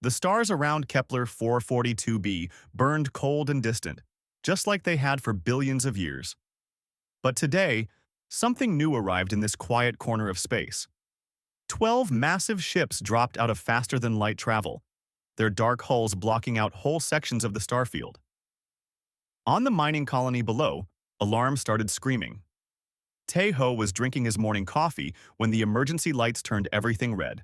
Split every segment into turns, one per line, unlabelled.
The stars around Kepler 442b burned cold and distant, just like they had for billions of years. But today, something new arrived in this quiet corner of space. 12 massive ships dropped out of faster-than-light travel, their dark hulls blocking out whole sections of the starfield. On the mining colony below, alarms started screaming. Tae-ho was drinking his morning coffee when the emergency lights turned everything red.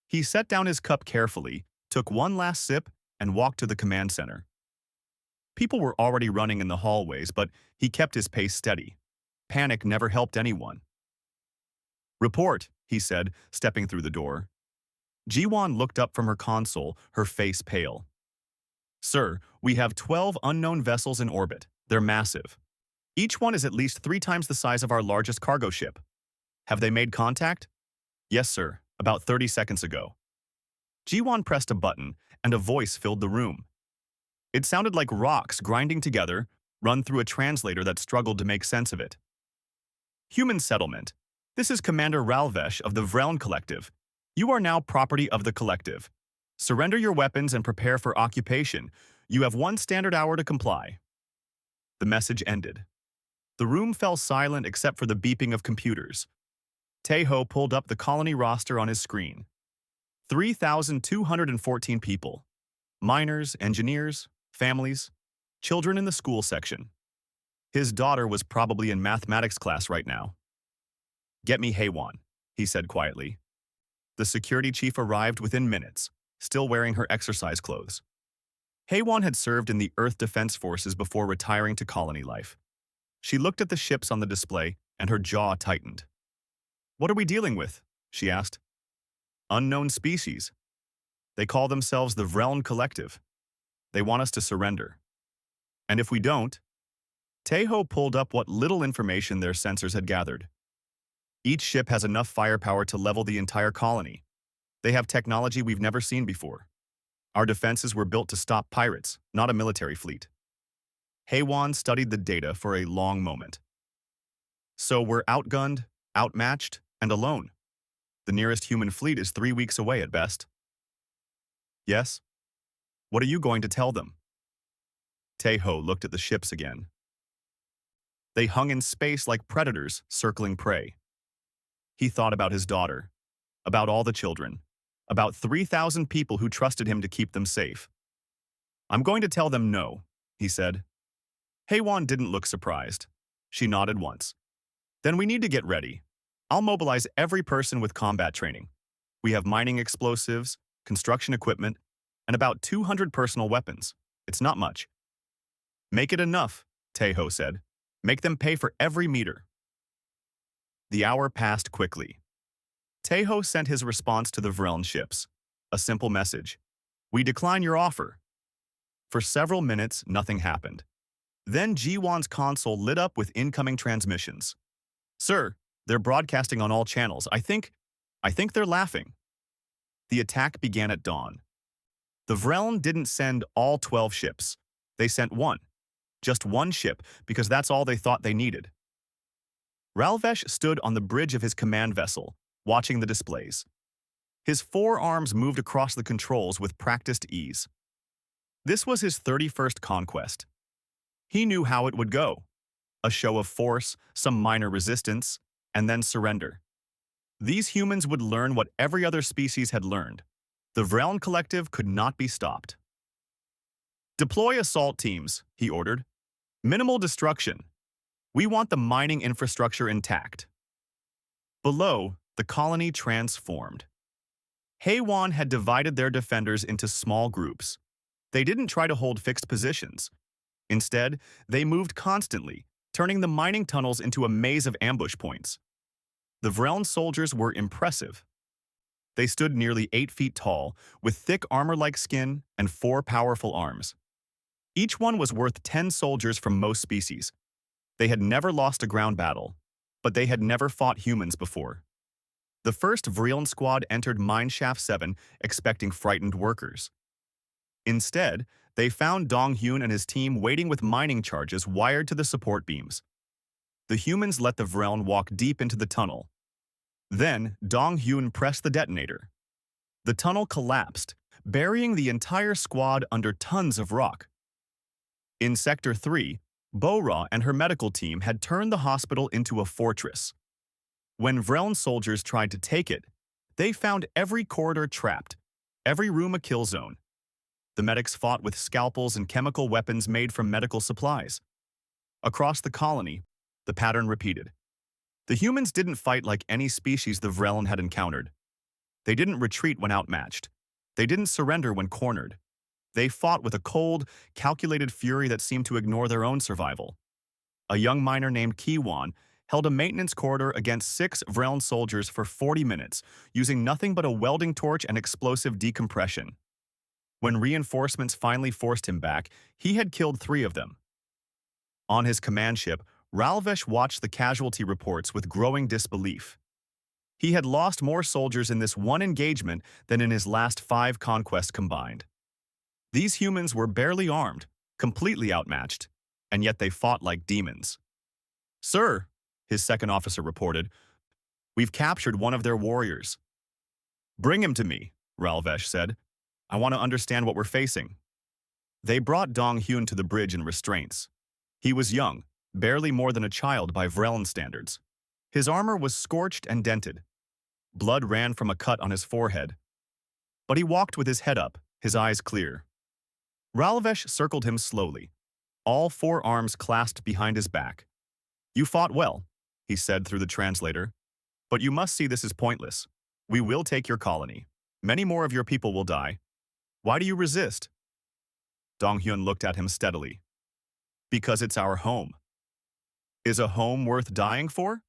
He set down his cup carefully, took one last sip, and walked to the command center. People were already running in the hallways, but he kept his pace steady. Panic never helped anyone. "Report," he said, stepping through the door. Ji-won looked up from her console, her face pale. "Sir, we have 12 unknown vessels in orbit. They're massive. Each one is at least 3 times the size of our largest cargo ship. Have they made contact?" "Yes, sir, about 30 seconds ago." Ji-won pressed a button, and a voice filled the room. It sounded like rocks grinding together, run through a translator that struggled to make sense of it. "Human settlement. This is Commander Ralvesh of the Vreln Collective. You are now property of the Collective. Surrender your weapons and prepare for occupation. You have 1 standard hour to comply." The message ended. The room fell silent except for the beeping of computers. Tae-ho pulled up the colony roster on his screen. 3,214 people. Miners, engineers, families, children in the school section. His daughter was probably in mathematics class right now. "Get me Haewon," he said quietly. The security chief arrived within minutes, still wearing her exercise clothes. Haewon had served in the Earth Defense Forces before retiring to colony life. She looked at the ships on the display, and her jaw tightened. "What are we dealing with?" she asked. "Unknown species. They call themselves the Vreln Collective. They want us to surrender. And if we don't..." Tae-ho pulled up what little information their sensors had gathered. "Each ship has enough firepower to level the entire colony. They have technology we've never seen before. Our defenses were built to stop pirates, not a military fleet." Haewon studied the data for a long moment. "So we're outgunned, outmatched, and alone. The nearest human fleet is 3 weeks away at best." "Yes? What are you going to tell them?" Tae-ho looked at the ships again. They hung in space like predators circling prey. He thought about his daughter, about all the children, about 3,000 people who trusted him to keep them safe. "I'm going to tell them no," he said. Haewon didn't look surprised. She nodded once. "Then we need to get ready. I'll mobilize every person with combat training. We have mining explosives, construction equipment, and about 200 personal weapons. It's not much." "Make it enough," Tae-ho said. "Make them pay for every meter." The hour passed quickly. Tae-ho sent his response to the Vreln ships. A simple message. "We decline your offer." For several minutes, nothing happened. Then Ji-won's console lit up with incoming transmissions. "Sir, they're broadcasting on all channels. I think they're laughing." The attack began at dawn. The Vreln didn't send all 12 ships. They sent one. Just one ship, because that's all they thought they needed. Ralvesh stood on the bridge of his command vessel, watching the displays. His forearms moved across the controls with practiced ease. This was his 31st conquest. He knew how it would go. A show of force, some minor resistance, and then surrender. These humans would learn what every other species had learned. The Vreln Collective could not be stopped. "Deploy assault teams," he ordered. "Minimal destruction. We want the mining infrastructure intact." Below, the colony transformed. Haewon had divided their defenders into small groups. They didn't try to hold fixed positions. Instead, they moved constantly, turning the mining tunnels into a maze of ambush points. The Vreln soldiers were impressive. They stood nearly 8 feet tall, with thick armor-like skin and 4 powerful arms. Each one was worth 10 soldiers from most species. They had never lost a ground battle, but they had never fought humans before. The first Vreln squad entered Mineshaft 7 expecting frightened workers. Instead, they found Dong-hyun and his team waiting with mining charges wired to the support beams. The humans let the Vreln walk deep into the tunnel. Then, Dong-hyun pressed the detonator. The tunnel collapsed, burying the entire squad under tons of rock. In Sector 3, Bora and her medical team had turned the hospital into a fortress. When Vreln soldiers tried to take it, they found every corridor trapped, every room a kill zone. The medics fought with scalpels and chemical weapons made from medical supplies. Across the colony, the pattern repeated. The humans didn't fight like any species the Vreln had encountered. They didn't retreat when outmatched. They didn't surrender when cornered. They fought with a cold, calculated fury that seemed to ignore their own survival. A young miner named Kiwan held a maintenance corridor against 6 Vreln soldiers for 40 minutes, using nothing but a welding torch and explosive decompression. When reinforcements finally forced him back, he had killed 3 of them. On his command ship, Ralvesh watched the casualty reports with growing disbelief. He had lost more soldiers in this one engagement than in his last 5 conquests combined. These humans were barely armed, completely outmatched, and yet they fought like demons. "Sir," his second officer reported, "we've captured one of their warriors." "Bring him to me," Ralvesh said. "I want to understand what we're facing." They brought Dong Hyun to the bridge in restraints. He was young, barely more than a child by Vreln standards. His armor was scorched and dented. Blood ran from a cut on his forehead. But he walked with his head up, his eyes clear. Ralvesh circled him slowly, all 4 arms clasped behind his back. "You fought well," he said through the translator. "But you must see this is pointless. We will take your colony. Many more of your people will die. Why do you resist?" Dong Hyun looked at him steadily. "Because it's our home." "Is a home worth dying for?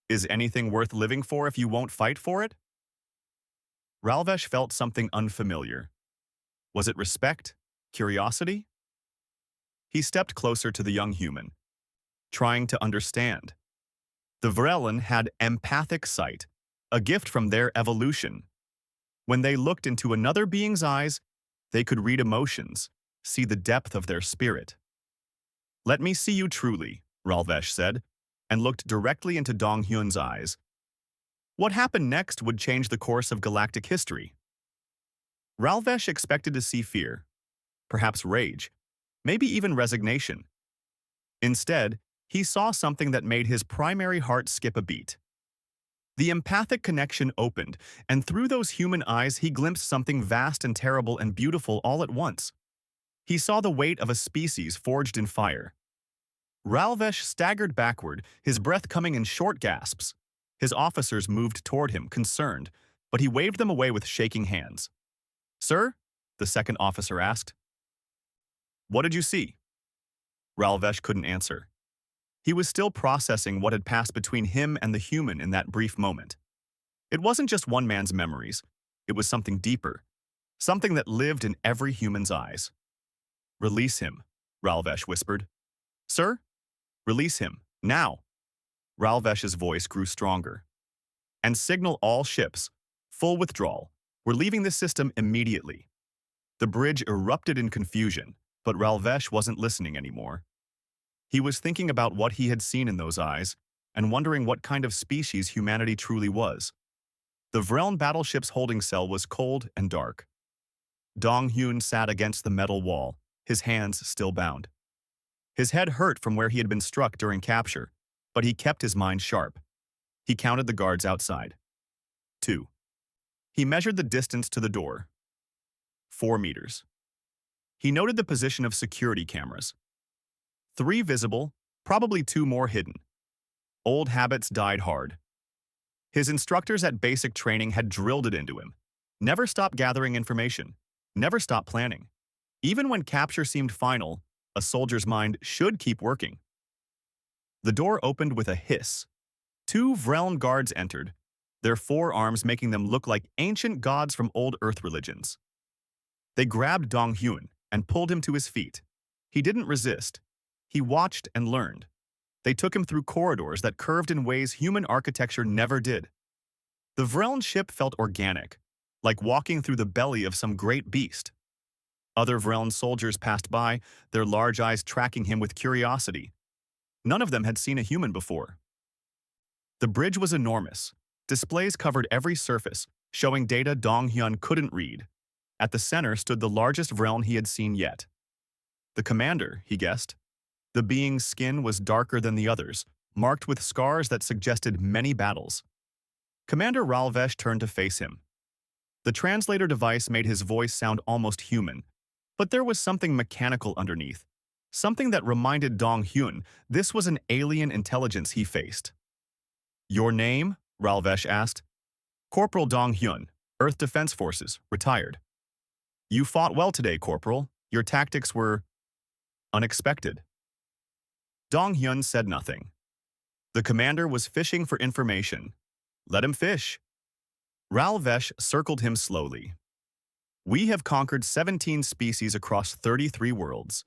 Is anything worth living for if you won't fight for it?" Ralvesh felt something unfamiliar. Was it respect? Curiosity? He stepped closer to the young human, trying to understand. The Vreln had empathic sight, a gift from their evolution. When they looked into another being's eyes, they could read emotions, see the depth of their spirit. "Let me see you truly," Ralvesh said, and looked directly into Dong Hyun's eyes. What happened next would change the course of galactic history. Ralvesh expected to see fear, perhaps rage, maybe even resignation. Instead, he saw something that made his primary heart skip a beat. The empathic connection opened, and through those human eyes he glimpsed something vast and terrible and beautiful all at once. He saw the weight of a species forged in fire. Ralvesh staggered backward, his breath coming in short gasps. His officers moved toward him, concerned, but he waved them away with shaking hands. "Sir?" the second officer asked. "What did you see?" Ralvesh couldn't answer. He was still processing what had passed between him and the human in that brief moment. It wasn't just one man's memories. It was something deeper, something that lived in every human's eyes. "Release him," Ralvesh whispered. "Sir? Release him, now." Ralvesh's voice grew stronger. "And signal all ships, full withdrawal. We're leaving this system immediately." The bridge erupted in confusion, but Ralvesh wasn't listening anymore. He was thinking about what he had seen in those eyes, and wondering what kind of species humanity truly was. The Vreln battleship's holding cell was cold and dark. Dong Hyun sat against the metal wall, his hands still bound. His head hurt from where he had been struck during capture, but he kept his mind sharp. He counted the guards outside. 2. He measured the distance to the door. 4 meters. He noted the position of security cameras. 3 visible, probably 2 more hidden. Old habits died hard. His instructors at basic training had drilled it into him. Never stop gathering information. Never stop planning. Even when capture seemed final, a soldier's mind should keep working. The door opened with a hiss. 2 Vreln guards entered, their forearms making them look like ancient gods from old Earth religions. They grabbed Dong Hyun and pulled him to his feet. He didn't resist. He watched and learned. They took him through corridors that curved in ways human architecture never did. The Vreln ship felt organic, like walking through the belly of some great beast. Other Vreln soldiers passed by, their large eyes tracking him with curiosity. None of them had seen a human before. The bridge was enormous. Displays covered every surface, showing data Dong Hyun couldn't read. At the center stood the largest Vreln he had seen yet. The commander, he guessed. The being's skin was darker than the others, marked with scars that suggested many battles. Commander Ralvesh turned to face him. The translator device made his voice sound almost human, but there was something mechanical underneath. Something that reminded Dong Hyun this was an alien intelligence he faced. "Your name?" Ralvesh asked. "Corporal Dong Hyun, Earth Defense Forces, retired." "You fought well today, Corporal. Your tactics were unexpected." Dong Hyun said nothing. The commander was fishing for information. Let him fish. Ralvesh circled him slowly. "We have conquered 17 species across 33 worlds.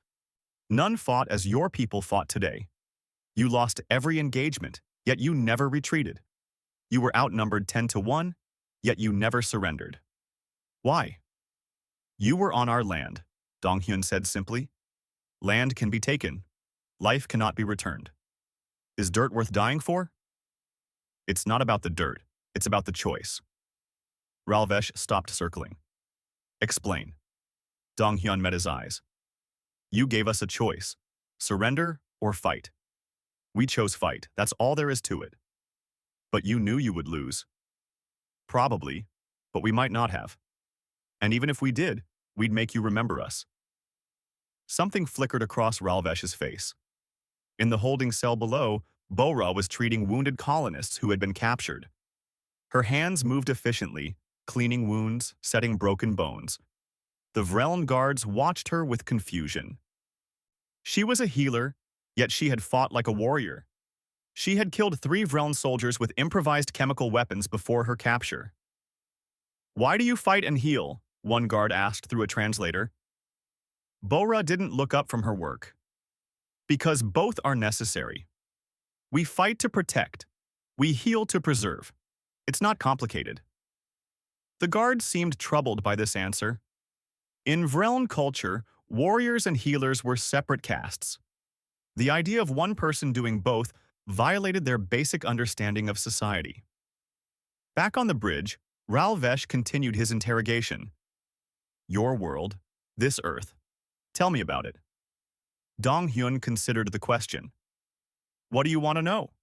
None fought as your people fought today. You lost every engagement, yet you never retreated. You were outnumbered 10 to 1, yet you never surrendered. Why?" "You were on our land," Dong Hyun said simply. "Land can be taken. Life cannot be returned. Is dirt worth dying for?" "It's not about the dirt. It's about the choice." Ralvesh stopped circling. "Explain." Dong Hyun met his eyes. "You gave us a choice. Surrender or fight. We chose fight. That's all there is to it. But you knew you would lose." "Probably, but we might not have. And even if we did, we'd make you remember us." Something flickered across Ralvesh's face. In the holding cell below, Bora was treating wounded colonists who had been captured. Her hands moved efficiently, cleaning wounds, setting broken bones. The Vreln guards watched her with confusion. She was a healer, yet she had fought like a warrior. She had killed 3 Vreln soldiers with improvised chemical weapons before her capture. "Why do you fight and heal?" one guard asked through a translator. Bora didn't look up from her work. "Because both are necessary. We fight to protect. We heal to preserve. It's not complicated." The guard seemed troubled by this answer. In Vreln culture, warriors and healers were separate castes. The idea of one person doing both violated their basic understanding of society. Back on the bridge, Ralvesh continued his interrogation. "Your world, this Earth. Tell me about it." Dong Hyun considered the question. "What do you want to know?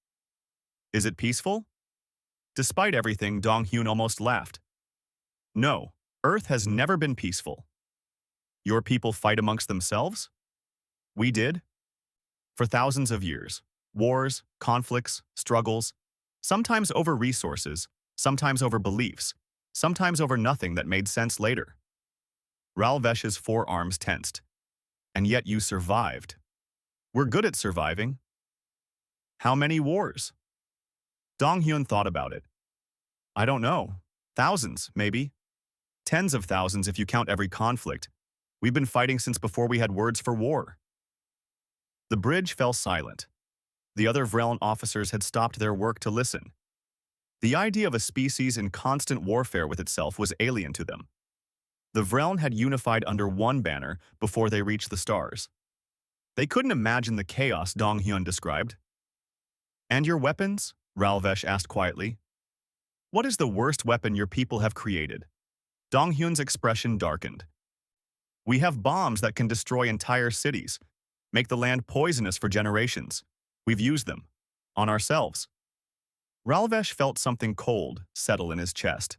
Is it peaceful?" Despite everything, Dong Hyun almost laughed. "No, Earth has never been peaceful." "Your people fight amongst themselves?" "We did. For thousands of years. Wars, conflicts, struggles, sometimes over resources, sometimes over beliefs, sometimes over nothing that made sense later." Ralvesh's forearms tensed. "And yet you survived." "We're good at surviving." "How many wars?" Dong Hyun thought about it. "I don't know. Thousands, maybe. Tens of thousands if you count every conflict. We've been fighting since before we had words for war." The bridge fell silent. The other Vreln officers had stopped their work to listen. The idea of a species in constant warfare with itself was alien to them. The Vreln had unified under one banner before they reached the stars. They couldn't imagine the chaos Dong Hyun described. "And your weapons?" Ralvesh asked quietly. "What is the worst weapon your people have created?" Dong Hyun's expression darkened. "We have bombs that can destroy entire cities, make the land poisonous for generations. We've used them. On ourselves." Ralvesh felt something cold settle in his chest.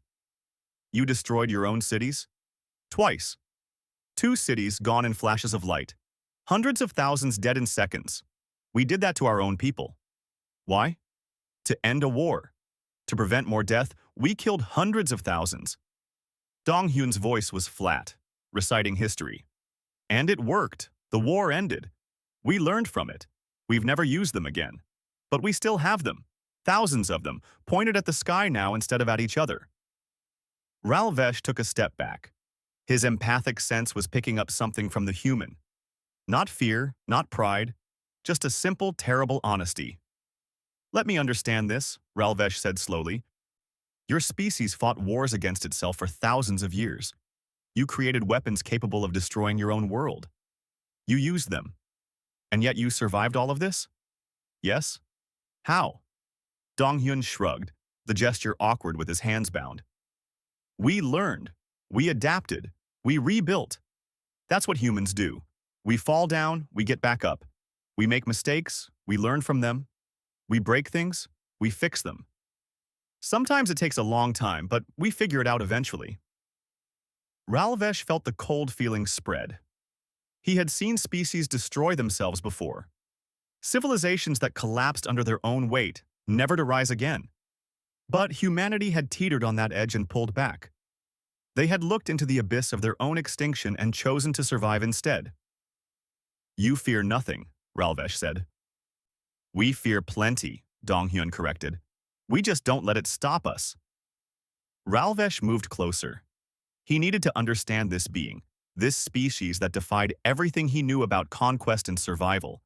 "You destroyed your own cities?" "Twice. 2 cities gone in flashes of light. Hundreds of thousands dead in seconds. We did that to our own people. Why? To end a war. To prevent more death, we killed hundreds of thousands." Dong Hyun's voice was flat, reciting history. "And it worked. The war ended. We learned from it. We've never used them again. But we still have them. Thousands of them, pointed at the sky now instead of at each other." Ralvesh took a step back. His empathic sense was picking up something from the human. Not fear, not pride, just a simple, terrible honesty. "Let me understand this," Ralvesh said slowly. "Your species fought wars against itself for thousands of years. You created weapons capable of destroying your own world. You used them. And yet you survived all of this?" "Yes." "How?" Dong Hyun shrugged, the gesture awkward with his hands bound. "We learned. We adapted. We rebuilt. That's what humans do. We fall down, we get back up. We make mistakes, we learn from them. We break things, we fix them. Sometimes it takes a long time, but we figure it out eventually. Ralvesh felt the cold feeling spread. He had seen species destroy themselves before. Civilizations that collapsed under their own weight, never to rise again. But humanity had teetered on that edge and pulled back. They had looked into the abyss of their own extinction and chosen to survive instead. You fear nothing, Ralvesh said. We fear plenty, Donghyun corrected. We just don't let it stop us. Ralvesh moved closer. He needed to understand this being, this species that defied everything he knew about conquest and survival.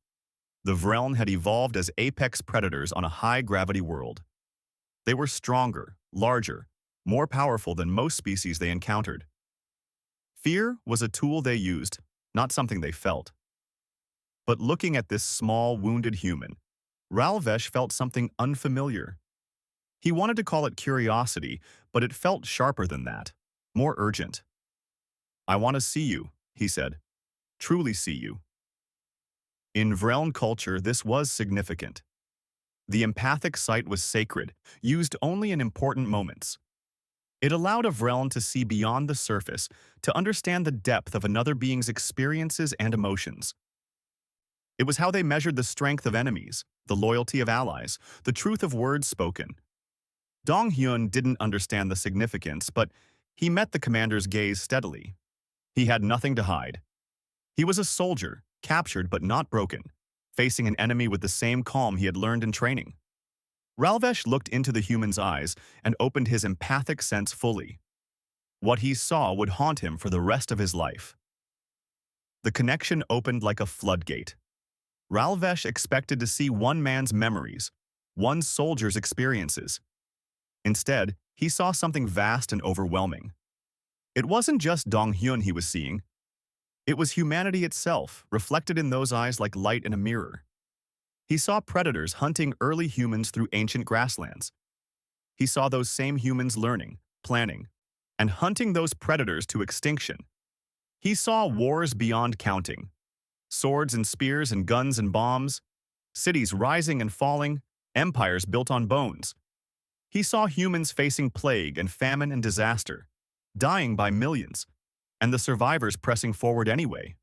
The Vreln had evolved as apex predators on a high-gravity world. They were stronger, larger, more powerful than most species they encountered. Fear was a tool they used, not something they felt. But looking at this small, wounded human, Ralvesh felt something unfamiliar. He wanted to call it curiosity, but it felt sharper than that, more urgent. I want to see you, he said. Truly see you. In Vreln culture, this was significant. The empathic sight was sacred, used only in important moments. It allowed a Vreln to see beyond the surface, to understand the depth of another being's experiences and emotions. It was how they measured the strength of enemies, the loyalty of allies, the truth of words spoken. Donghyun didn't understand the significance, but he met the commander's gaze steadily. He had nothing to hide. He was a soldier, captured but not broken, facing an enemy with the same calm he had learned in training. Ralvesh looked into the human's eyes and opened his empathic sense fully. What he saw would haunt him for the rest of his life. The connection opened like a floodgate. Ralvesh expected to see one man's memories, one soldier's experiences. Instead, he saw something vast and overwhelming. It wasn't just Donghyun he was seeing. It was humanity itself, reflected in those eyes like light in a mirror. He saw predators hunting early humans through ancient grasslands. He saw those same humans learning, planning, and hunting those predators to extinction. He saw wars beyond counting. Swords and spears and guns and bombs, cities rising and falling, empires built on bones. He saw humans facing plague and famine and disaster, dying by millions, and the survivors pressing forward anyway.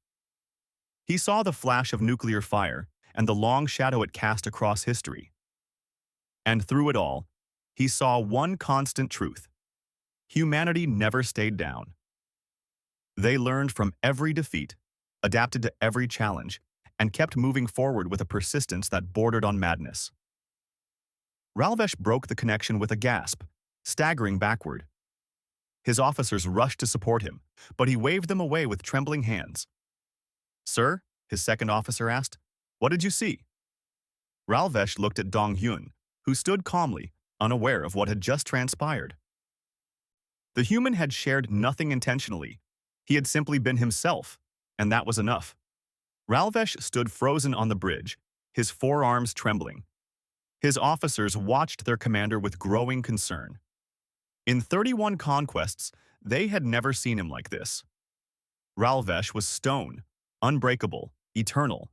He saw the flash of nuclear fire and the long shadow it cast across history. And through it all, he saw one constant truth. Humanity never stayed down. They learned from every defeat, adapted to every challenge, and kept moving forward with a persistence that bordered on madness. Ralvesh broke the connection with a gasp, staggering backward. His officers rushed to support him, but he waved them away with trembling hands. Sir, his second officer asked, what did you see? Ralvesh looked at Donghyun, who stood calmly, unaware of what had just transpired. The human had shared nothing intentionally. He had simply been himself, and that was enough. Ralvesh stood frozen on the bridge, his forearms trembling. His officers watched their commander with growing concern. In 31 conquests, they had never seen him like this. Ralvesh was stone, unbreakable, eternal,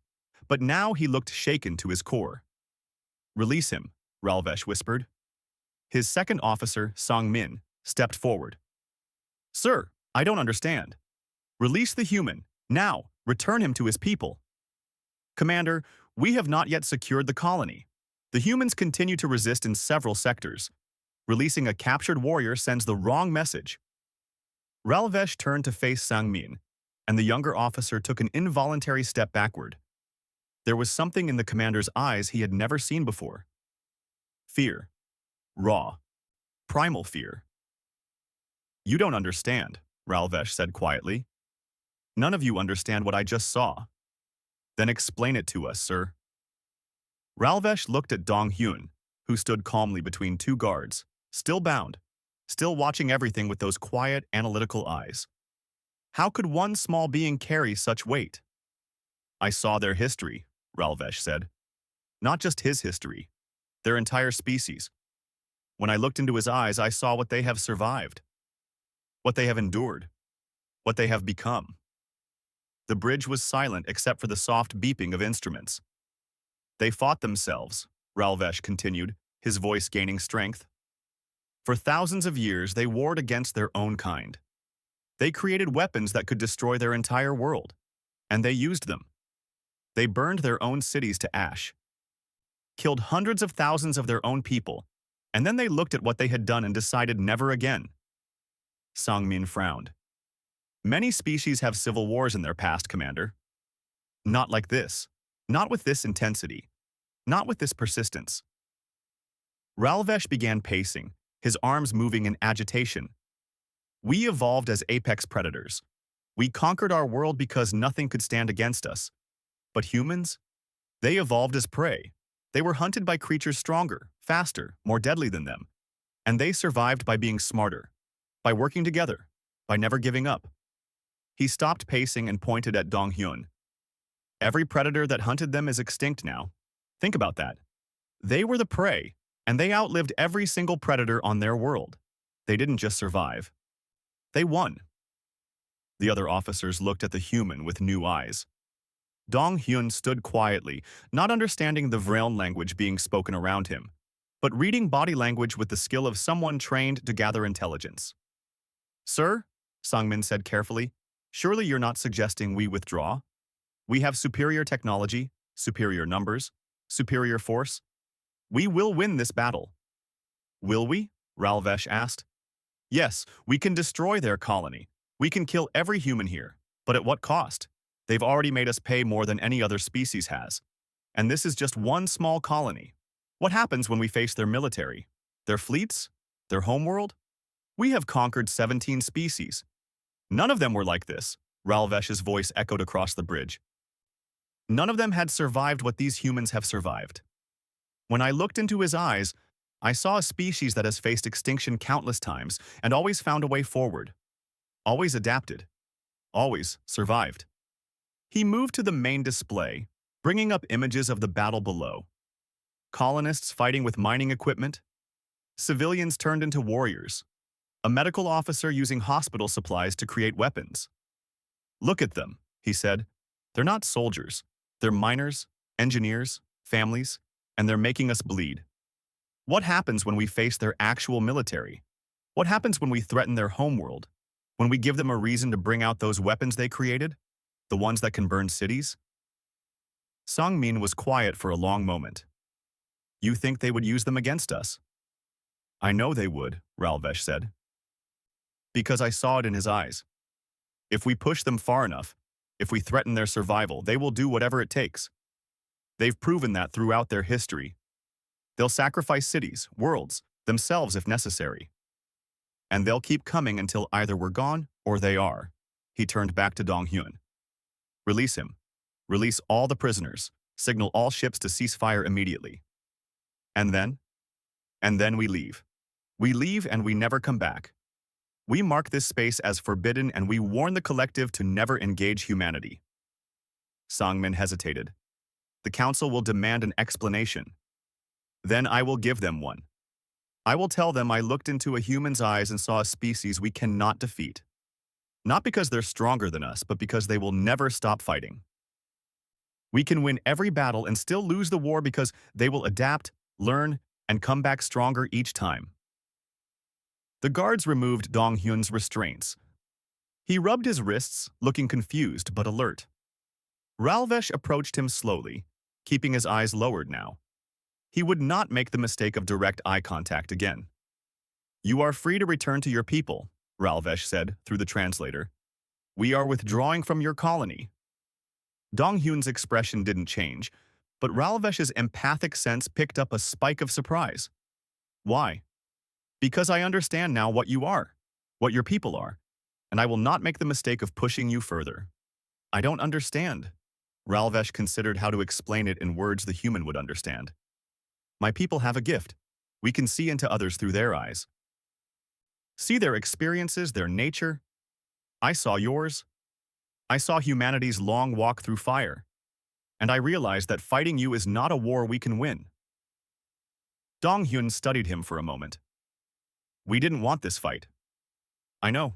but now he looked shaken to his core. Release him, Ralvesh whispered. His second officer, Sang-min, stepped forward. Sir, I don't understand. Release the human, now, return him to his people. Commander, we have not yet secured the colony. The humans continue to resist in several sectors. Releasing a captured warrior sends the wrong message. Ralvesh turned to face Sang-min, and the younger officer took an involuntary step backward. There was something in the commander's eyes he had never seen before. Fear. Raw. Primal fear. You don't understand, Ralvesh said quietly. None of you understand what I just saw. Then explain it to us, sir. Ralvesh looked at Donghyun, who stood calmly between two guards, still bound, still watching everything with those quiet, analytical eyes. How could one small being carry such weight? I saw their history, Ralvesh said. Not just his history, their entire species. When I looked into his eyes, I saw what they have survived, what they have endured. what they have become. The bridge was silent except for the soft beeping of instruments. They fought themselves, Ralvesh continued, his voice gaining strength. For thousands of years, they warred against their own kind. They created weapons that could destroy their entire world, and they used them. They burned their own cities to ash, killed hundreds of thousands of their own people, and then they looked at what they had done and decided never again. Sangmin frowned. Many species have civil wars in their past, Commander. Not like this. Not with this intensity. Not with this persistence. Ralvesh began pacing, his arms moving in agitation. We evolved as apex predators. We conquered our world because nothing could stand against us. But humans? They evolved as prey. They were hunted by creatures stronger, faster, more deadly than them. And they survived by being smarter, by working together, by never giving up. He stopped pacing and pointed at Donghyun. Every predator that hunted them is extinct now. Think about that. They were the prey, and they outlived every single predator on their world. They didn't just survive. They won. The other officers looked at the human with new eyes. Donghyun stood quietly, not understanding the Vreln language being spoken around him, but reading body language with the skill of someone trained to gather intelligence. Sir, Sangmin said carefully, surely you're not suggesting we withdraw? We have superior technology, superior numbers, superior force. We will win this battle. Will we? Ralvesh asked. Yes, we can destroy their colony. We can kill every human here. But at what cost? They've already made us pay more than any other species has. And this is just one small colony. What happens when we face their military? Their fleets? Their homeworld? We have conquered 17 species. None of them were like this, Ralvesh's voice echoed across the bridge. None of them had survived what these humans have survived. When I looked into his eyes, I saw a species that has faced extinction countless times and always found a way forward. Always adapted. Always survived. He moved to the main display, bringing up images of the battle below. Colonists fighting with mining equipment. Civilians turned into warriors. A medical officer using hospital supplies to create weapons. Look at them, he said. They're not soldiers. They're miners, engineers, families, and they're making us bleed. What happens when we face their actual military? What happens when we threaten their homeworld? When we give them a reason to bring out those weapons they created? The ones that can burn cities? Sangmin was quiet for a long moment. You think they would use them against us? I know they would, Ralvesh said. Because I saw it in his eyes. If we push them far enough, if we threaten their survival, they will do whatever it takes. They've proven that throughout their history. They'll sacrifice cities, worlds, themselves if necessary. And they'll keep coming until either we're gone or they are. He turned back to Donghyun. Release him. Release all the prisoners. Signal all ships to cease fire immediately. And then? And then we leave. We leave and we never come back. We mark this space as forbidden and we warn the collective to never engage humanity. Sangmin hesitated. The council will demand an explanation. Then I will give them one. I will tell them I looked into a human's eyes and saw a species we cannot defeat. Not because they're stronger than us, but because they will never stop fighting. We can win every battle and still lose the war because they will adapt, learn, and come back stronger each time. The guards removed Donghyun's restraints. He rubbed his wrists, looking confused but alert. Ralvesh approached him slowly, keeping his eyes lowered now. He would not make the mistake of direct eye contact again. You are free to return to your people, Ralvesh said through the translator. We are withdrawing from your colony. Donghyun's expression didn't change, but Ralvesh's empathic sense picked up a spike of surprise. Why? Because I understand now what you are, what your people are, and I will not make the mistake of pushing you further. I don't understand. Ralvesh considered how to explain it in words the human would understand. My people have a gift. We can see into others through their eyes. See their experiences, their nature. I saw yours. I saw humanity's long walk through fire. And I realized that fighting you is not a war we can win. Donghyun studied him for a moment. We didn't want this fight. I know.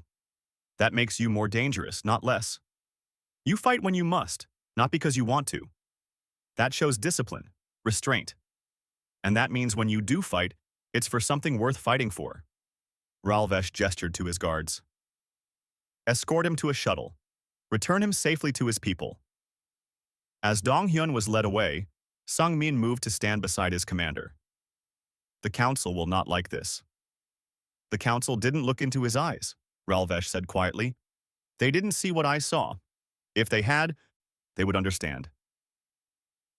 That makes you more dangerous, not less. You fight when you must, not because you want to. That shows discipline, restraint. And that means when you do fight, it's for something worth fighting for. Ralvesh gestured to his guards. Escort him to a shuttle. Return him safely to his people. As Dong Hyun was led away, Sung Min moved to stand beside his commander. The council will not like this. The council didn't look into his eyes, Ralvesh said quietly. They didn't see what I saw. If they had, they would understand.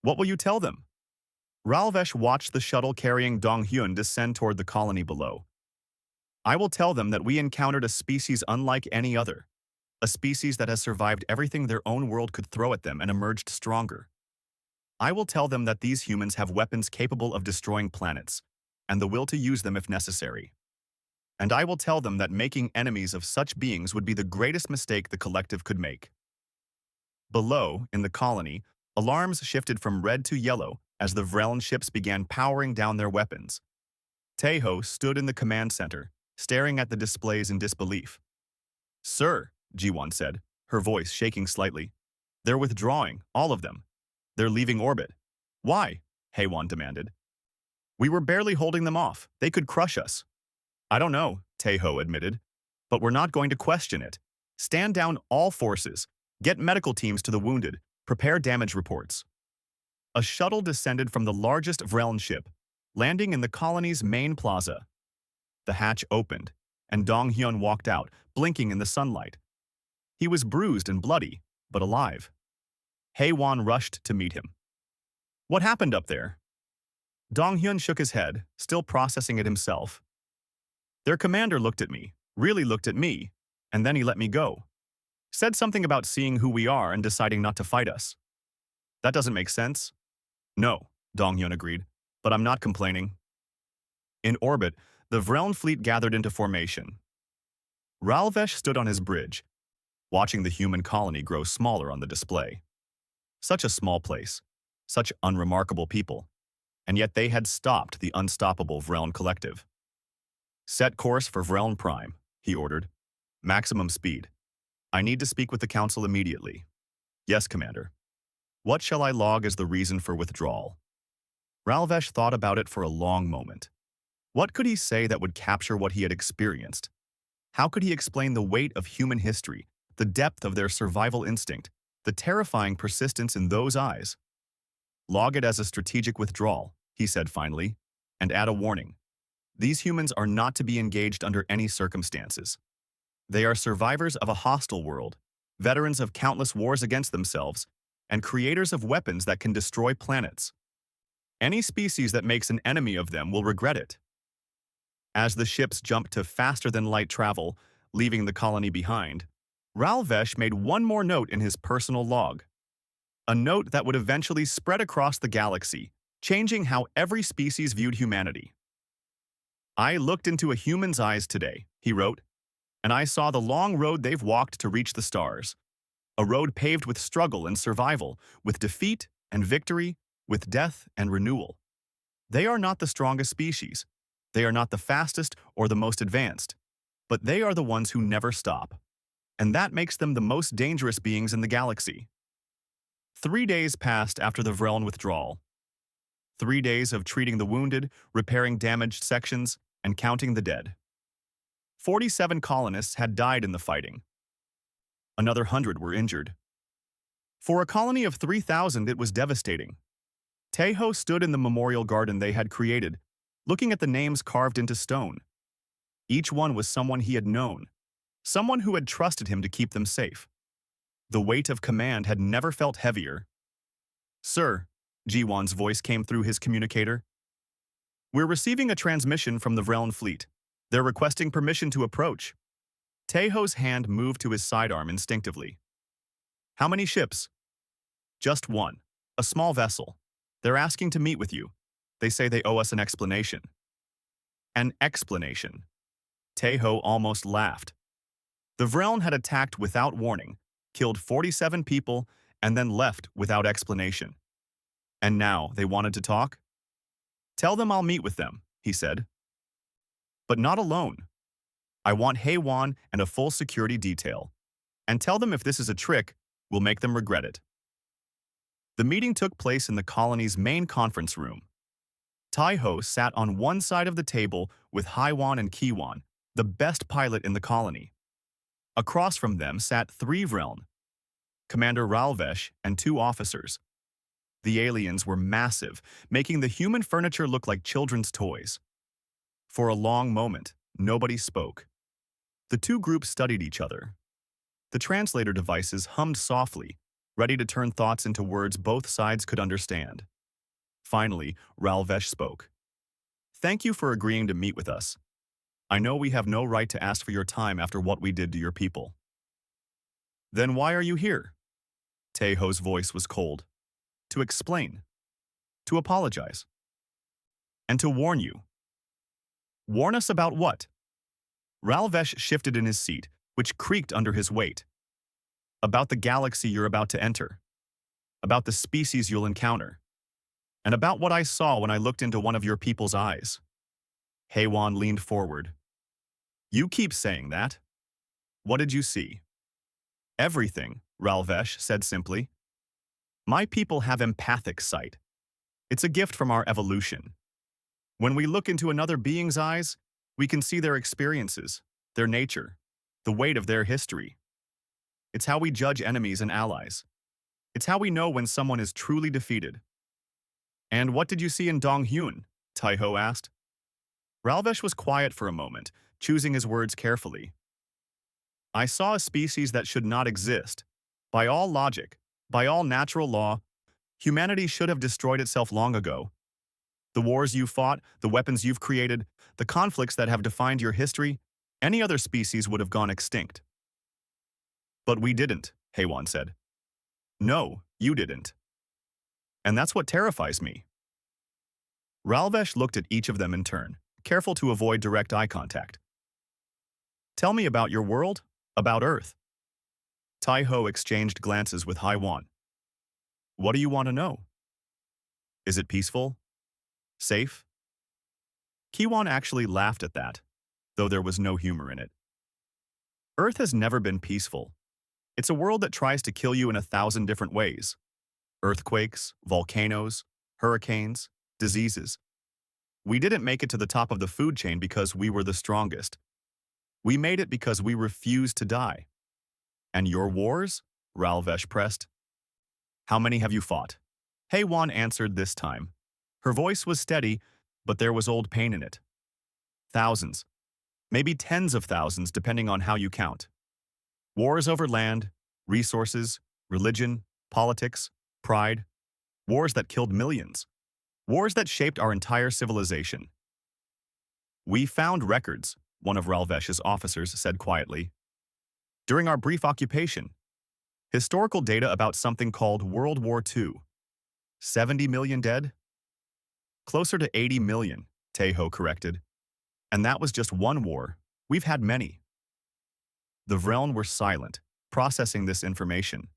What will you tell them? Ralvesh watched the shuttle carrying Dong Hyun descend toward the colony below. I will tell them that we encountered a species unlike any other, a species that has survived everything their own world could throw at them and emerged stronger. I will tell them that these humans have weapons capable of destroying planets, and the will to use them if necessary. And I will tell them that making enemies of such beings would be the greatest mistake the collective could make. Below, in the colony, alarms shifted from red to yellow as the Vreln ships began powering down their weapons. Taeho stood in the command center, staring at the displays in disbelief. Sir, Jiwon said, her voice shaking slightly. They're withdrawing, all of them. They're leaving orbit. Why? Haewon demanded. We were barely holding them off. They could crush us. I don't know, Taeho admitted. But we're not going to question it. Stand down all forces. Get medical teams to the wounded. Prepare damage reports. A shuttle descended from the largest Vreln ship, landing in the colony's main plaza. The hatch opened, and Dong Hyun walked out, blinking in the sunlight. He was bruised and bloody, but alive. Haewon rushed to meet him. What happened up there? Dong Hyun shook his head, still processing it himself. Their commander looked at me, really looked at me, and then he let me go. Said something about seeing who we are and deciding not to fight us. That doesn't make sense. No, Dong Hyun agreed, but I'm not complaining. In orbit, the Vreln fleet gathered into formation. Ralvesh stood on his bridge, watching the human colony grow smaller on the display. Such a small place, such unremarkable people, and yet they had stopped the unstoppable Vreln collective. Set course for Vreln Prime, he ordered. Maximum speed. I need to speak with the council immediately. Yes, Commander. What shall I log as the reason for withdrawal? Ralvesh thought about it for a long moment. What could he say that would capture what he had experienced? How could he explain the weight of human history, the depth of their survival instinct, the terrifying persistence in those eyes? Log it as a strategic withdrawal, he said finally, and add a warning. These humans are not to be engaged under any circumstances. They are survivors of a hostile world, veterans of countless wars against themselves, and creators of weapons that can destroy planets. Any species that makes an enemy of them will regret it. As the ships jumped to faster-than-light travel, leaving the colony behind, Ralvesh made one more note in his personal log. A note that would eventually spread across the galaxy, changing how every species viewed humanity. I looked into a human's eyes today, he wrote, and I saw the long road they've walked to reach the stars. A road paved with struggle and survival, with defeat and victory, with death and renewal. They are not the strongest species. They are not the fastest or the most advanced, but they are the ones who never stop. And that makes them the most dangerous beings in the galaxy. 3 days passed after the Vreln withdrawal. 3 days of treating the wounded, repairing damaged sections, and counting the dead. 47 colonists had died in the fighting. Another 100 were injured. For a colony of 3,000, it was devastating. Taeho stood in the memorial garden they had created, looking at the names carved into stone. Each one was someone he had known, someone who had trusted him to keep them safe. The weight of command had never felt heavier. Sir, Jiwon's voice came through his communicator. We're receiving a transmission from the Vreln fleet. They're requesting permission to approach. Taeho's hand moved to his sidearm instinctively. How many ships? Just one, a small vessel. They're asking to meet with you. They say they owe us an explanation. An explanation. Taeho almost laughed. The Vreln had attacked without warning, killed 47 people, and then left without explanation. And now they wanted to talk? Tell them I'll meet with them, he said. But not alone. I want Haywan and a full security detail. And tell them if this is a trick, we'll make them regret it. The meeting took place in the colony's main conference room. Tai-Ho sat on one side of the table with Haiwan and Kiwan, the best pilot in the colony. Across from them sat three Vreln, Commander Ralvesh and two officers. The aliens were massive, making the human furniture look like children's toys. For a long moment, nobody spoke. The two groups studied each other. The translator devices hummed softly, ready to turn thoughts into words both sides could understand. Finally, Ralvesh spoke. "Thank you for agreeing to meet with us. I know we have no right to ask for your time after what we did to your people." "Then why are you here?" Tai-Ho's voice was cold. "To explain. To apologize. And to warn you." "Warn us about what?" Ralvesh shifted in his seat, which creaked under his weight. "About the galaxy you're about to enter. About the species you'll encounter. And about what I saw when I looked into one of your people's eyes." Haywan leaned forward. "You keep saying that. What did you see?" "Everything," Ralvesh said simply. "My people have empathic sight. It's a gift from our evolution. When we look into another being's eyes, we can see their experiences, their nature, the weight of their history. It's how we judge enemies and allies. It's how we know when someone is truly defeated." "And what did you see in Donghyun?" Tai-Ho asked. Ralvesh was quiet for a moment, choosing his words carefully. "I saw a species that should not exist. By all logic, by all natural law, humanity should have destroyed itself long ago. The wars you fought, the weapons you've created, the conflicts that have defined your history, any other species would have gone extinct." "But we didn't," Haywan said. "No, you didn't. And that's what terrifies me." Ralvesh looked at each of them in turn, careful to avoid direct eye contact. "Tell me about your world, about Earth." Tai-Ho exchanged glances with Haiwan. "What do you want to know? Is it peaceful? Safe?" Kiwan actually laughed at that, though there was no humor in it. "Earth has never been peaceful. It's a world that tries to kill you in 1,000 different ways. Earthquakes, volcanoes, hurricanes, diseases. We didn't make it to the top of the food chain because we were the strongest. We made it because we refused to die." "And your wars?" Ralvesh pressed. "How many have you fought?" Haywan answered this time. Her voice was steady, but there was old pain in it. "Thousands. Maybe tens of thousands, depending on how you count. Wars over land, resources, religion, politics, pride. Wars that killed millions. Wars that shaped our entire civilization." "We found records," one of Ralvesh's officers said quietly. "During our brief occupation. Historical data about something called World War II. 70 million dead?" "Closer to 80 million, Tai-Ho corrected. "And that was just one war. We've had many." The Vreln were silent, processing this information.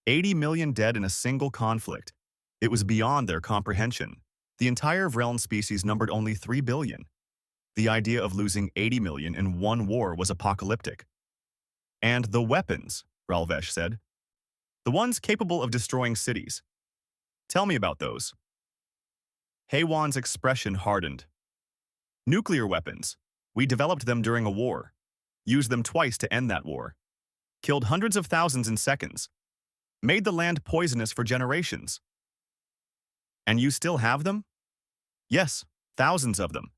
80 million dead in a single conflict. It was beyond their comprehension. The entire Vreln species numbered only 3 billion. The idea of losing 80 million in one war was apocalyptic. "And the weapons," Ralvesh said. "The ones capable of destroying cities. Tell me about those." Haywan's expression hardened. "Nuclear weapons. We developed them during a war. Used them twice to end that war. Killed hundreds of thousands in seconds. Made the land poisonous for generations." "And you still have them?" "Yes, thousands of them.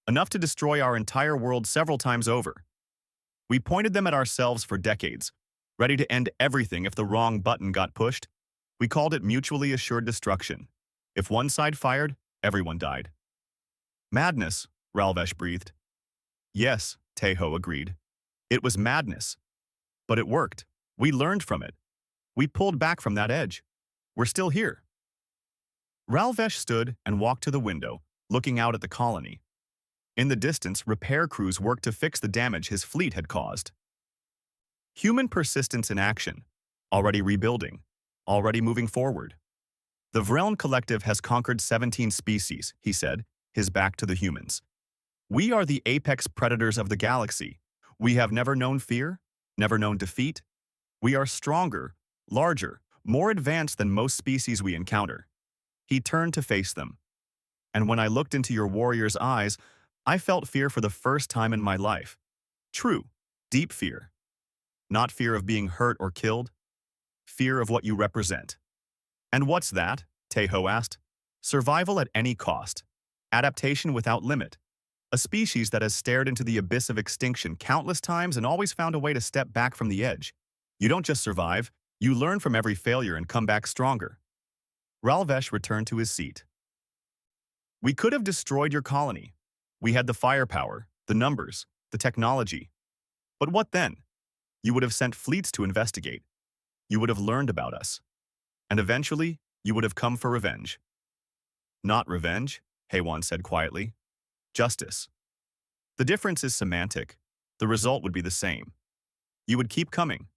Enough to destroy our entire world several times over. We pointed them at ourselves for decades, ready to end everything if the wrong button got pushed. We called it mutually assured destruction. If one side fired, everyone died." "Madness," Ralvesh breathed. "Yes," Tai-Ho agreed. "It was madness. But it worked. We learned from it. We pulled back from that edge. We're still here." Ralvesh stood and walked to the window, looking out at the colony. In the distance, repair crews worked to fix the damage his fleet had caused. Human persistence in action, already rebuilding, already moving forward. "The Vreln Collective has conquered 17 species," he said, his back to the humans. "We are the apex predators of the galaxy, We have never known fear, never known defeat. We are stronger, larger, more advanced than most species we encounter. He turned to face them. And when I looked into your warrior's eyes, I felt fear for the first time in my life. True, deep fear. Not fear of being hurt or killed, fear of what you represent. And what's that? Tejo asked. Survival at any cost. Adaptation without limit. A species that has stared into the abyss of extinction countless times and always found a way to step back from the edge. You don't just survive, you learn from every failure and come back stronger. Ralvesh returned to his seat. We could have destroyed your colony. We had the firepower, the numbers, the technology. But what then? You would have sent fleets to investigate. You would have learned about us. And eventually, you would have come for revenge. Not revenge, Haywan said quietly. Justice. The difference is semantic. The result would be the same. You would keep coming.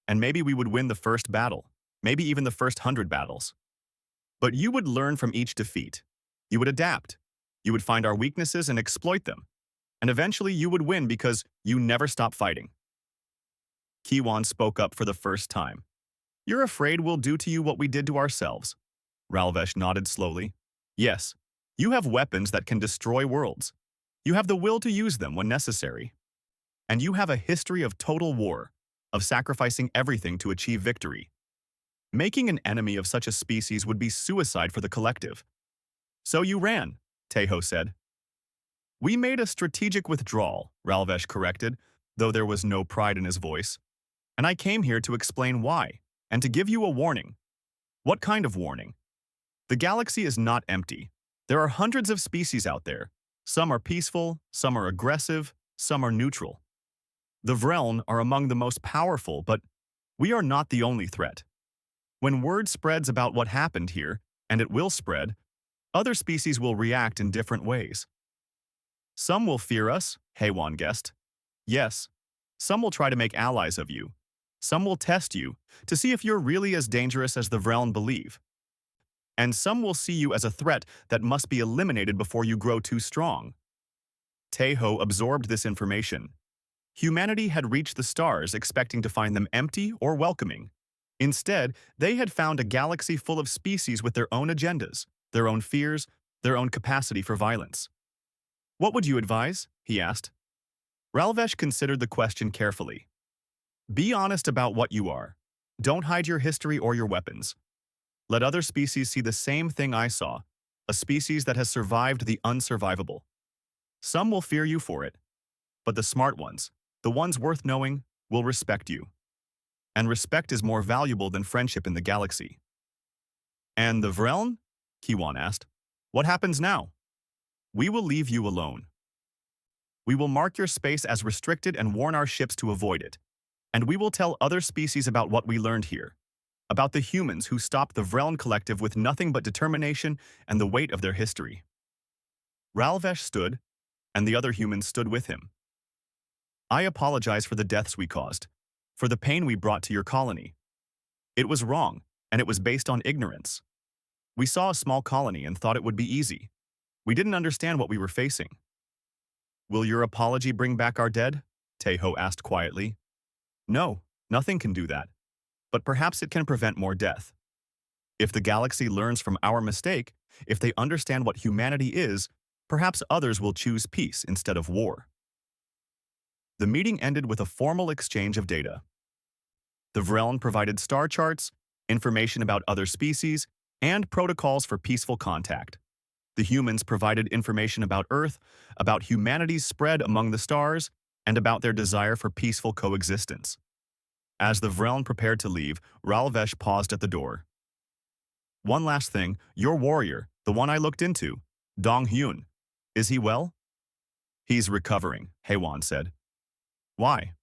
And maybe we would win the first battle, maybe even the first 100 battles. But you would learn from each defeat. You would adapt. You would find our weaknesses and exploit them. And eventually you would win because you never stop fighting. Kiwan spoke up for the first time. You're afraid we'll do to you what we did to ourselves. Ralvesh nodded slowly. Yes, you have weapons that can destroy worlds. You have the will to use them when necessary. And you have a history of total war, of sacrificing everything to achieve victory. Making an enemy of such a species would be suicide for the collective. So you ran, Tejo said. We made a strategic withdrawal, Ralvesh corrected, though there was no pride in his voice. And I came here to explain why, and to give you a warning. What kind of warning? The galaxy is not empty. There are hundreds of species out there. Some are peaceful, some are aggressive, some are neutral. The Vreln are among the most powerful, but we are not the only threat. When word spreads about what happened here, and it will spread, other species will react in different ways. Some will fear us, Haywan guessed. Yes, some will try to make allies of you. Some will test you to see if you're really as dangerous as the Vreln believe. And some will see you as a threat that must be eliminated before you grow too strong. Tejo absorbed this information. Humanity had reached the stars expecting to find them empty or welcoming. Instead, they had found a galaxy full of species with their own agendas, their own fears, their own capacity for violence. What would you advise? He asked. Ralvesh considered the question carefully. Be honest about what you are. Don't hide your history or your weapons. Let other species see the same thing I saw, a species that has survived the unsurvivable. Some will fear you for it, but the smart ones, the ones worth knowing, will respect you. And respect is more valuable than friendship in the galaxy. And the Vreln? Kiwan asked. What happens now? We will leave you alone. We will mark your space as restricted and warn our ships to avoid it. And we will tell other species about what we learned here, about the humans who stopped the Vreln collective with nothing but determination and the weight of their history. Ralvesh stood, and the other humans stood with him. I apologize for the deaths we caused, for the pain we brought to your colony. It was wrong, and it was based on ignorance. We saw a small colony and thought it would be easy. We didn't understand what we were facing. Will your apology bring back our dead? Tejo asked quietly. No, nothing can do that. But perhaps it can prevent more death. If the galaxy learns from our mistake, if they understand what humanity is, perhaps others will choose peace instead of war. The meeting ended with a formal exchange of data. The Vreln provided star charts, information about other species, and protocols for peaceful contact. The humans provided information about Earth, about humanity's spread among the stars, and about their desire for peaceful coexistence. As the Vreln prepared to leave, Ralvesh paused at the door. One last thing, your warrior, the one I looked into, Dong Hyun, is he well? He's recovering, Haywan said. Why?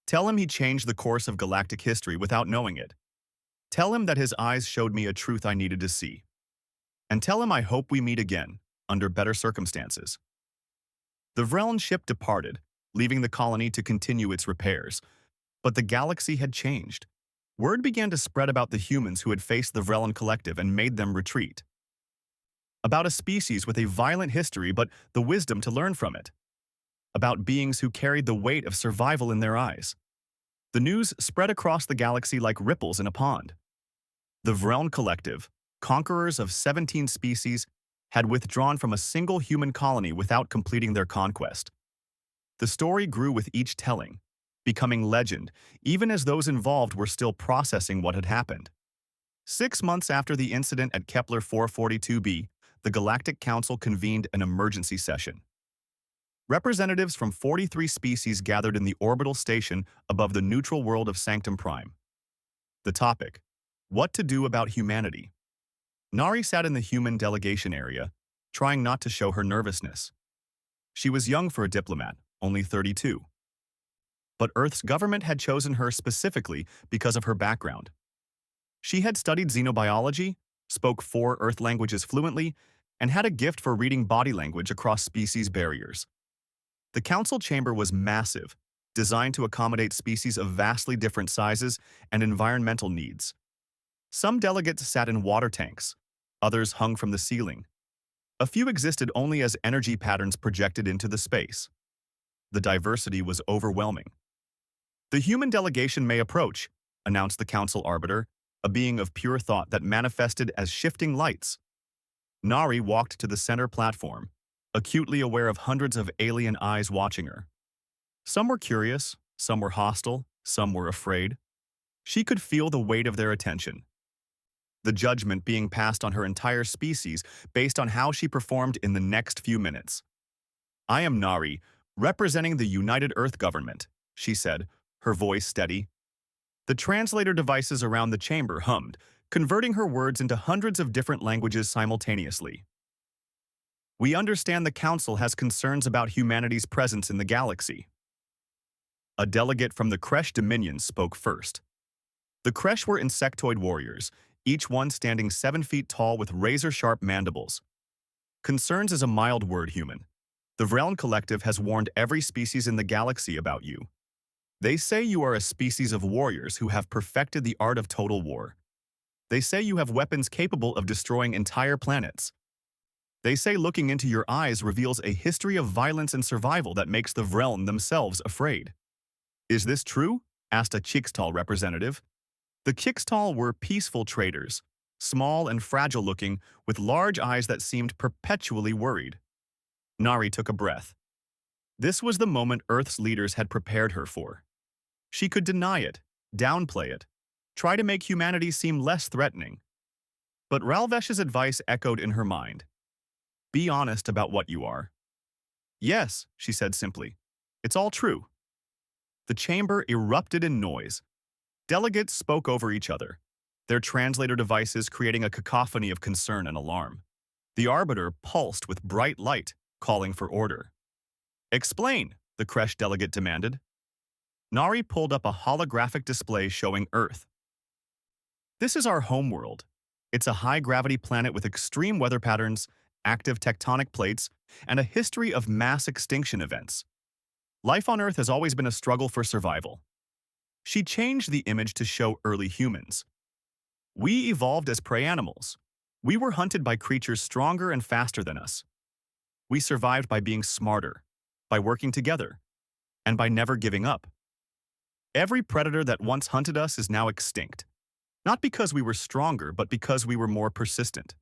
Tell him he changed the course of galactic history without knowing it. Tell him that his eyes showed me a truth I needed to see. And tell him I hope we meet again, under better circumstances. The Vreln ship departed, leaving the colony to continue its repairs. But the galaxy had changed. Word began to spread about the humans who had faced the Vreln collective and made them retreat. About a species with a violent history but the wisdom to learn from it. about beings who carried the weight of survival in their eyes. The news spread across the galaxy like ripples in a pond. The Vreln Collective, conquerors of 17 species, had withdrawn from a single human colony without completing their conquest. The story grew with each telling, becoming legend, even as those involved were still processing what had happened. 6 months after the incident at Kepler 442b, the Galactic Council convened an emergency session. Representatives from 43 species gathered in the orbital station above the neutral world of Sanctum Prime. The topic: what to do about humanity. Nari sat in the human delegation area, trying not to show her nervousness. She was young for a diplomat, only 32. But Earth's government had chosen her specifically because of her background. She had studied xenobiology, spoke 4 Earth languages fluently, and had a gift for reading body language across species barriers. The council chamber was massive, designed to accommodate species of vastly different sizes and environmental needs. Some delegates sat in water tanks, others hung from the ceiling. A few existed only as energy patterns projected into the space. The diversity was overwhelming. "The human delegation may approach," announced the council arbiter, a being of pure thought that manifested as shifting lights. Nari walked to the center platform, acutely aware of hundreds of alien eyes watching her. Some were curious, some were hostile, some were afraid. She could feel the weight of their attention, the judgment being passed on her entire species based on how she performed in the next few minutes. "I am Nari, representing the United Earth government," she said, her voice steady. The translator devices around the chamber hummed, converting her words into hundreds of different languages simultaneously. "We understand the Council has concerns about humanity's presence in the galaxy." A delegate from the Kresh Dominion spoke first. The Kresh were insectoid warriors, each one standing 7 feet tall with razor-sharp mandibles. "Concerns is a mild word, human. The Vreln Collective has warned every species in the galaxy about you. They say you are a species of warriors who have perfected the art of total war. They say you have weapons capable of destroying entire planets. They say looking into your eyes reveals a history of violence and survival that makes the Vreln themselves afraid." "Is this true?" asked a Chixtal representative. The Chixtal were peaceful traders, small and fragile-looking, with large eyes that seemed perpetually worried. Nari took a breath. This was the moment Earth's leaders had prepared her for. She could deny it, downplay it, try to make humanity seem less threatening. But Ralvesh's advice echoed in her mind. "Be honest about what you are." "Yes," she said simply. "It's all true." The chamber erupted in noise. Delegates spoke over each other, their translator devices creating a cacophony of concern and alarm. The arbiter pulsed with bright light, calling for order. "Explain," the Kresh delegate demanded. Nari pulled up a holographic display showing Earth. "This is our homeworld. It's a high-gravity planet with extreme weather patterns, active tectonic plates, and a history of mass extinction events. Life on Earth has always been a struggle for survival." She changed the image to show early humans. "We evolved as prey animals. We were hunted by creatures stronger and faster than us. We survived by being smarter, by working together, and by never giving up. Every predator that once hunted us is now extinct, not because we were stronger, but because we were more persistent."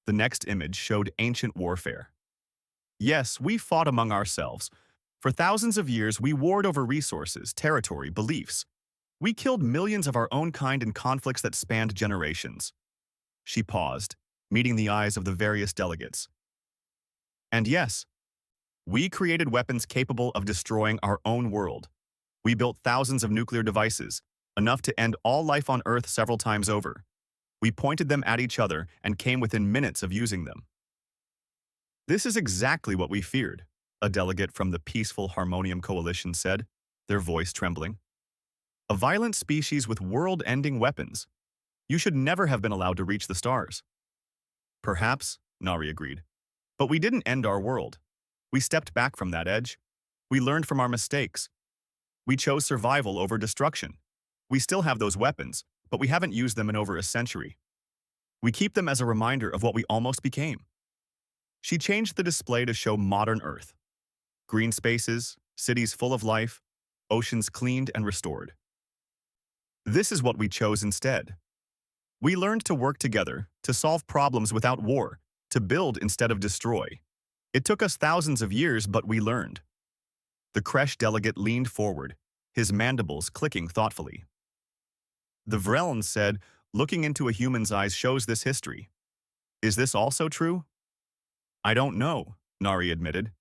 The next image showed ancient warfare. "Yes, we fought among ourselves. For thousands of years, we warred over resources, territory, beliefs. We killed millions of our own kind in conflicts that spanned generations." She paused, meeting the eyes of the various delegates. "And yes, we created weapons capable of destroying our own world. We built thousands of nuclear devices, enough to end all life on Earth several times over. We pointed them at each other and came within minutes of using them." "This is exactly what we feared," a delegate from the Peaceful Harmonium Coalition said, their voice trembling. "A violent species with world-ending weapons. You should never have been allowed to reach the stars." "Perhaps," Nari agreed. "But we didn't end our world. We stepped back from that edge. We learned from our mistakes. We chose survival over destruction. We still have those weapons, but we haven't used them in over a century. We keep them as a reminder of what we almost became." She changed the display to show modern Earth. Green spaces, cities full of life, oceans cleaned and restored. This is what we chose instead. We learned to work together, to solve problems without war, to build instead of destroy. It took us thousands of years, but we learned. The Kresh delegate leaned forward, his mandibles clicking thoughtfully. The Vreln said, looking into a human's eyes shows this history. Is this also true? I don't know, Nari admitted.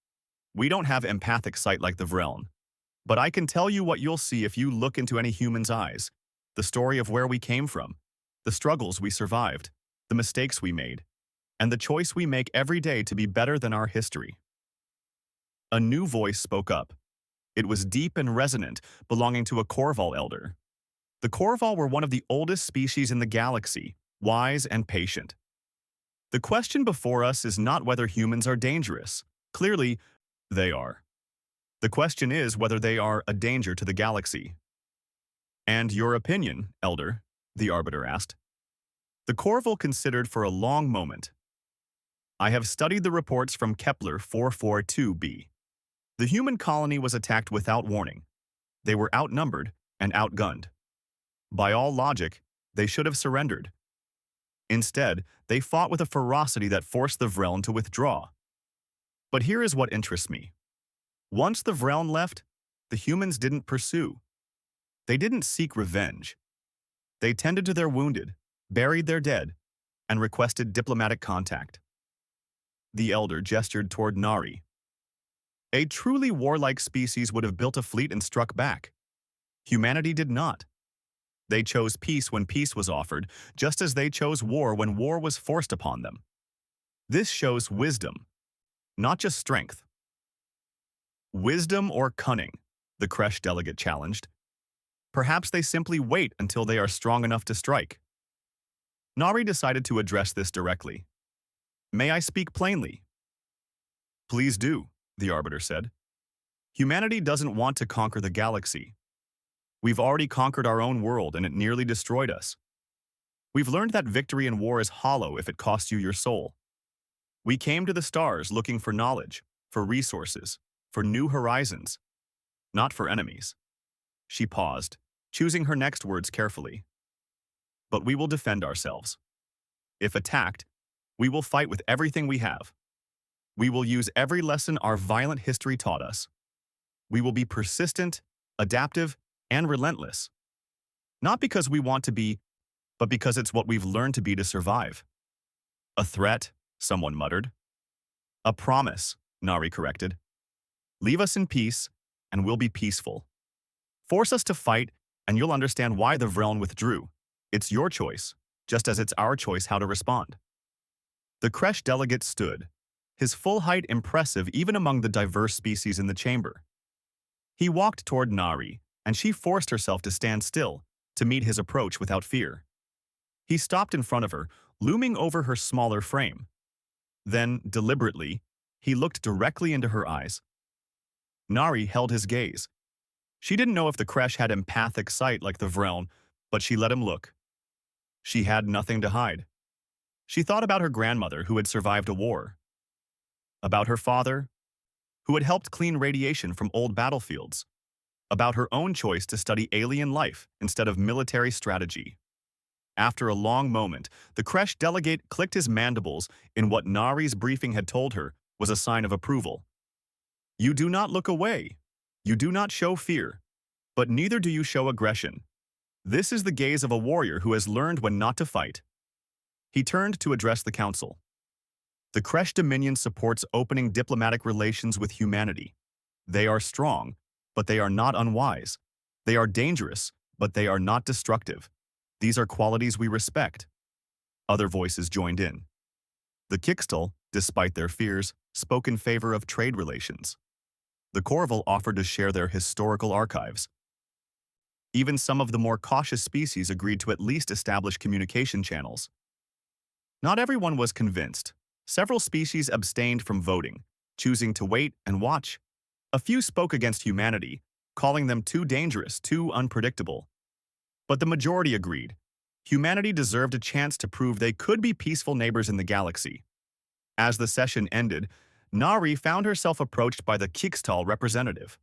We don't have empathic sight like the Vreln. But I can tell you what you'll see if you look into any human's eyes. The story of where we came from, the struggles we survived, the mistakes we made, and the choice we make every day to be better than our history. A new voice spoke up. It was deep and resonant, belonging to a Korval elder. The Korval were one of the oldest species in the galaxy, wise and patient. The question before us is not whether humans are dangerous. Clearly, they are. The question is whether they are a danger to the galaxy. And your opinion, Elder? The Arbiter asked. The Korval considered for a long moment. I have studied the reports from Kepler 442b. The human colony was attacked without warning. They were outnumbered and outgunned. By all logic, they should have surrendered. Instead, they fought with a ferocity that forced the Vreln to withdraw. But here is what interests me. Once the Vreln left, the humans didn't pursue. They didn't seek revenge. They tended to their wounded, buried their dead, and requested diplomatic contact. The Elder gestured toward Nari. A truly warlike species would have built a fleet and struck back. Humanity did not. They chose peace when peace was offered, just as they chose war when war was forced upon them. This shows wisdom, not just strength. Wisdom or cunning, the Kresh delegate challenged. Perhaps they simply wait until they are strong enough to strike. Nari decided to address this directly. May I speak plainly? Please do, the Arbiter said. Humanity doesn't want to conquer the galaxy. We've already conquered our own world and it nearly destroyed us. We've learned that victory in war is hollow if it costs you your soul. We came to the stars looking for knowledge, for resources, for new horizons, not for enemies. She paused, choosing her next words carefully. But we will defend ourselves. If attacked, we will fight with everything we have. We will use every lesson our violent history taught us. We will be persistent, adaptive, and relentless. Not because we want to be, but because it's what we've learned to be to survive. A threat, someone muttered. A promise, Nari corrected. Leave us in peace, and we'll be peaceful. Force us to fight, and you'll understand why the Vreln withdrew. It's your choice, just as it's our choice how to respond. The Kresh delegate stood, his full height impressive even among the diverse species in the chamber. He walked toward Nari, and she forced herself to stand still, to meet his approach without fear. He stopped in front of her, looming over her smaller frame. Then, deliberately, he looked directly into her eyes. Nari held his gaze. She didn't know if the Kresh had empathic sight like the Vreln, but she let him look. She had nothing to hide. She thought about her grandmother who had survived a war. About her father, who had helped clean radiation from old battlefields. About her own choice to study alien life instead of military strategy. After a long moment, the Kresh delegate clicked his mandibles in what Nari's briefing had told her was a sign of approval. You do not look away. You do not show fear. But neither do you show aggression. This is the gaze of a warrior who has learned when not to fight. He turned to address the council. The Kresh Dominion supports opening diplomatic relations with humanity. They are strong, but they are not unwise. They are dangerous, but they are not destructive. These are qualities we respect. Other voices joined in. The Kixtel, despite their fears, spoke in favor of trade relations. The Korval offered to share their historical archives. Even some of the more cautious species agreed to at least establish communication channels. Not everyone was convinced. Several species abstained from voting, choosing to wait and watch. A few spoke against humanity, calling them too dangerous, too unpredictable. But the majority agreed. Humanity deserved a chance to prove they could be peaceful neighbors in the galaxy. As the session ended, Nari found herself approached by the Kikstal representative.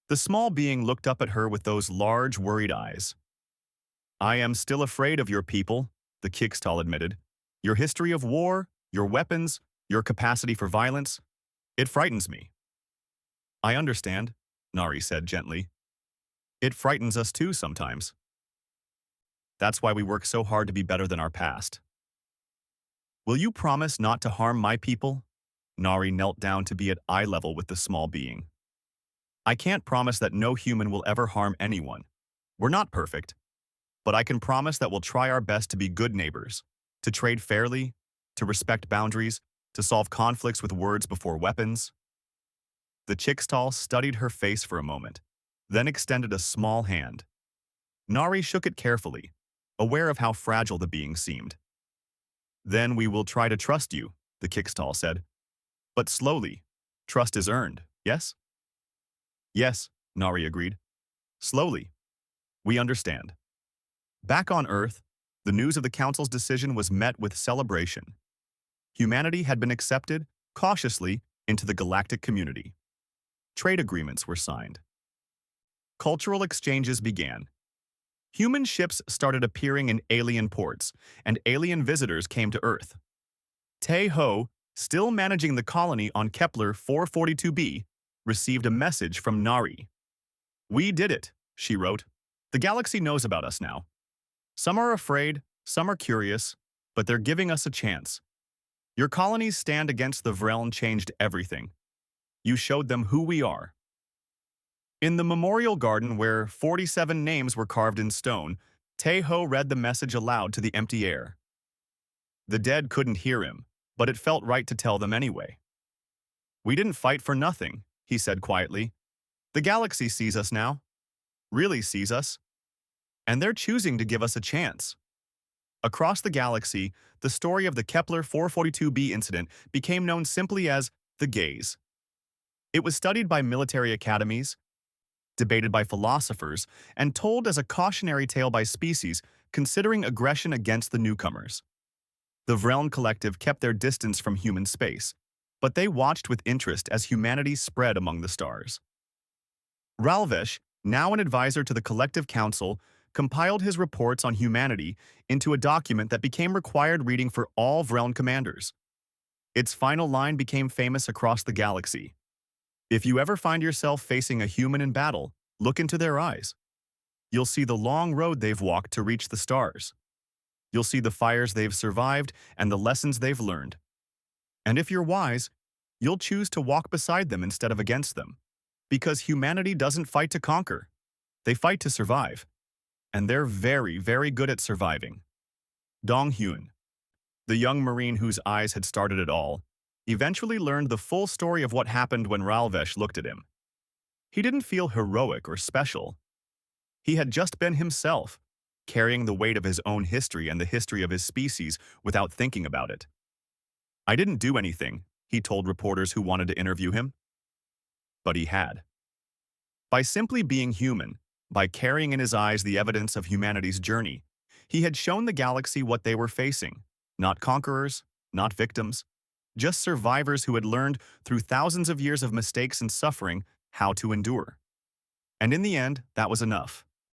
The small being looked up at her with those large, worried eyes. I am still afraid of your people, the Kikstal admitted. Your history of war, your weapons, your capacity for violence, it frightens me. I understand, Nari said gently. It frightens us too sometimes. That's why we work so hard to be better than our past. Will you promise not to harm my people? Nari knelt down to be at eye level with the small being. I can't promise that no human will ever harm anyone. We're not perfect. But I can promise that we'll try our best to be good neighbors, to trade fairly, to respect boundaries, to solve conflicts with words before weapons. The Chickstal studied her face for a moment, then extended a small hand. Nari shook it carefully, aware of how fragile the being seemed. Then we will try to trust you, the Kickstal said. But slowly. Trust is earned, yes? Yes, Nari agreed. Slowly. We understand. Back on Earth, the news of the Council's decision was met with celebration. Humanity had been accepted, cautiously, into the galactic community. Trade agreements were signed. Cultural exchanges began. Human ships started appearing in alien ports, and alien visitors came to Earth. Tae-ho, still managing the colony on Kepler 442b, received a message from Nari. We did it, she wrote. The galaxy knows about us now. Some are afraid, some are curious, but they're giving us a chance. Your colony's stand against the Vreln changed everything. You showed them who we are. In the memorial garden where 47 names were carved in stone, Tae-ho read the message aloud to the empty air. The dead couldn't hear him, but it felt right to tell them anyway. We didn't fight for nothing, he said quietly. The galaxy sees us now. Really sees us. And they're choosing to give us a chance. Across the galaxy, the story of the Kepler 442b incident became known simply as the Gaze. It was studied by military academies, debated by philosophers, and told as a cautionary tale by species considering aggression against the newcomers. The Vreln Collective kept their distance from human space, but they watched with interest as humanity spread among the stars. Ralvesh, now an advisor to the Collective Council, compiled his reports on humanity into a document that became required reading for all Vreln commanders. Its final line became famous across the galaxy. If you ever find yourself facing a human in battle, look into their eyes. You'll see the long road they've walked to reach the stars. You'll see the fires they've survived and the lessons they've learned. And if you're wise, you'll choose to walk beside them instead of against them. Because humanity doesn't fight to conquer. They fight to survive. And they're very, very good at surviving. Dong Hyun, the young Marine whose eyes had started it all, eventually learned the full story of what happened when Ralvesh looked at him. He didn't feel heroic or special. He had just been himself, carrying the weight of his own history and the history of his species without thinking about it. I didn't do anything, he told reporters who wanted to interview him. But he had. By simply being human, by carrying in his eyes the evidence of humanity's journey, he had shown the galaxy what they were facing. Not conquerors, not victims, just survivors who had learned through thousands of years of mistakes and suffering how to endure. And in the end, that was enough.